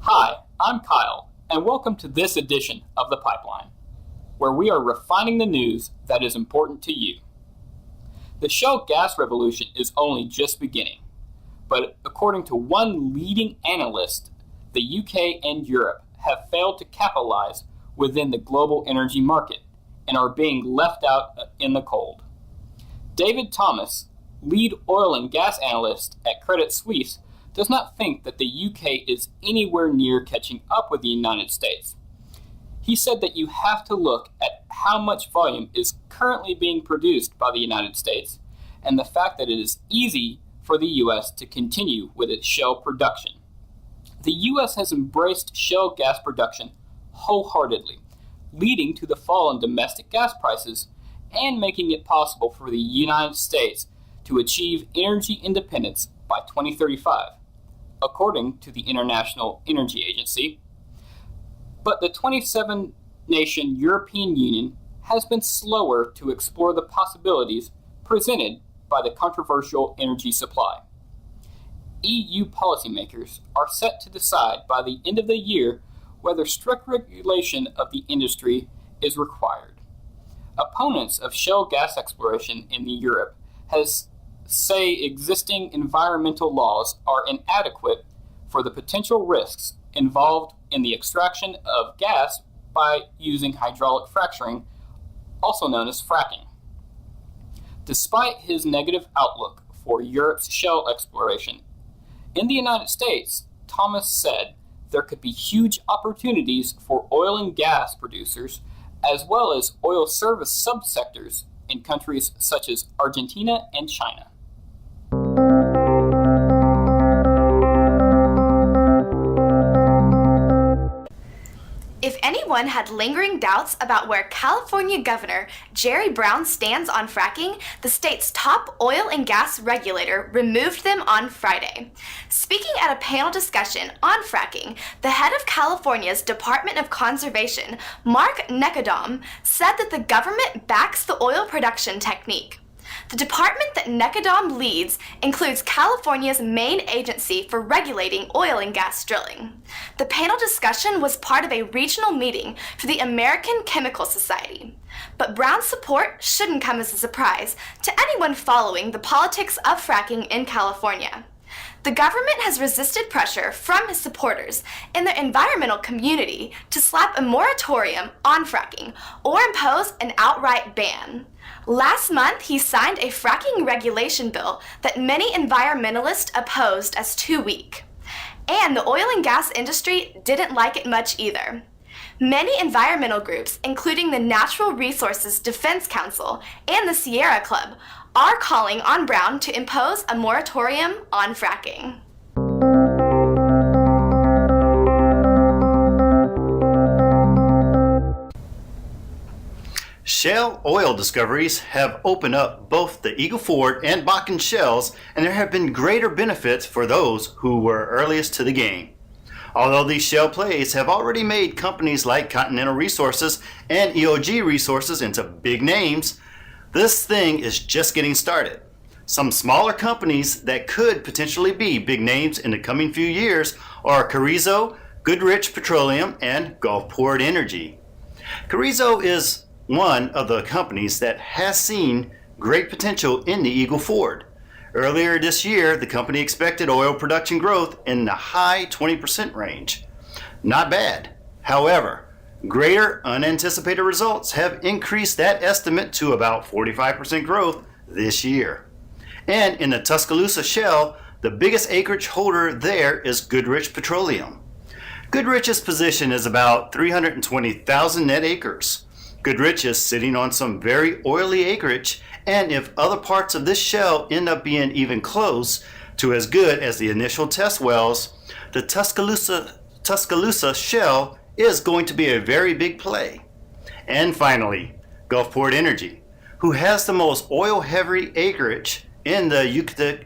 Hi, I'm Kyle, and welcome to this edition of The Pipeline, where we are refining the news that is important to you. The shale gas revolution is only just beginning, but according to one leading analyst, the UK and Europe have failed to capitalize within the global energy market and are being left out in the cold. David Thomas, lead oil and gas analyst at Credit Suisse, does not think that the UK is anywhere near catching up with the United States. He said that you have to look at how much volume is currently being produced by the United States and the fact that it is easy for the US to continue with its shale production. The US has embraced shale gas production wholeheartedly, leading to the fall in domestic gas prices and making it possible for the United States to achieve energy independence by 2035. According to the International Energy Agency. But the 27-nation European Union has been slower to explore the possibilities presented by the controversial energy supply. EU policymakers are set to decide by the end of the year whether strict regulation of the industry is required. Opponents of shale gas exploration in Europe say existing environmental laws are inadequate for the potential risks involved in the extraction of gas by using hydraulic fracturing, also known as fracking. Despite his negative outlook for Europe's shale exploration, in the United States, Thomas said there could be huge opportunities for oil and gas producers as well as oil service subsectors in countries such as Argentina and China. If anyone had lingering doubts about where California Governor Jerry Brown stands on fracking, the state's top oil and gas regulator removed them on Friday. Speaking at a panel discussion on fracking, the head of California's Department of Conservation, Mark Nekodom, said that the government backs the oil production technique. The department that Nekodom leads includes California's main agency for regulating oil and gas drilling. The panel discussion was part of a regional meeting for the American Chemical Society. But Brown's support shouldn't come as a surprise to anyone following the politics of fracking in California. The government has resisted pressure from his supporters in the environmental community to slap a moratorium on fracking or impose an outright ban. Last month, he signed a fracking regulation bill that many environmentalists opposed as too weak. And the oil and gas industry didn't like it much either. Many environmental groups, including the Natural Resources Defense Council and the Sierra Club, are calling on Brown to impose a moratorium on fracking. Shale oil discoveries have opened up both the Eagle Ford and Bakken shales, and there have been greater benefits for those who were earliest to the game. Although these shale plays have already made companies like Continental Resources and EOG Resources into big names, this thing is just getting started. Some smaller companies that could potentially be big names in the coming few years are Carrizo, Goodrich Petroleum, and Gulfport Energy. Carrizo is one of the companies that has seen great potential in the Eagle Ford. Earlier this year, the company expected oil production growth in the high 20% range. Not bad. However, greater unanticipated results have increased that estimate to about 45% growth this year. And in the Tuscaloosa Shale, the biggest acreage holder there is Goodrich Petroleum. Goodrich's position is about 320,000 net acres. Goodrich is sitting on some very oily acreage, and if other parts of this shale end up being even close to as good as the initial test wells, the Tuscaloosa Shale is going to be a very big play. And finally, Gulfport Energy, who has the most oil-heavy acreage in the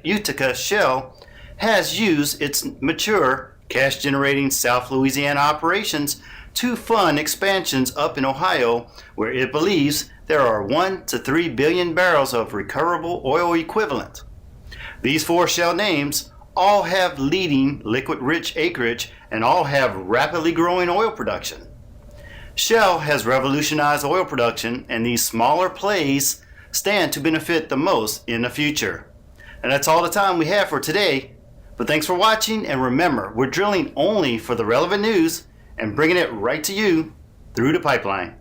Utica Shale, has used its mature, cash-generating South Louisiana operations to fund expansions up in Ohio, where it believes there are 1 to 3 billion barrels of recoverable oil equivalent. These four shale names all have leading liquid-rich acreage and all have rapidly growing oil production. Shale has revolutionized oil production, and these smaller plays stand to benefit the most in the future. And that's all the time we have for today. But thanks for watching, and remember, we're drilling only for the relevant news and bringing it right to you through the pipeline.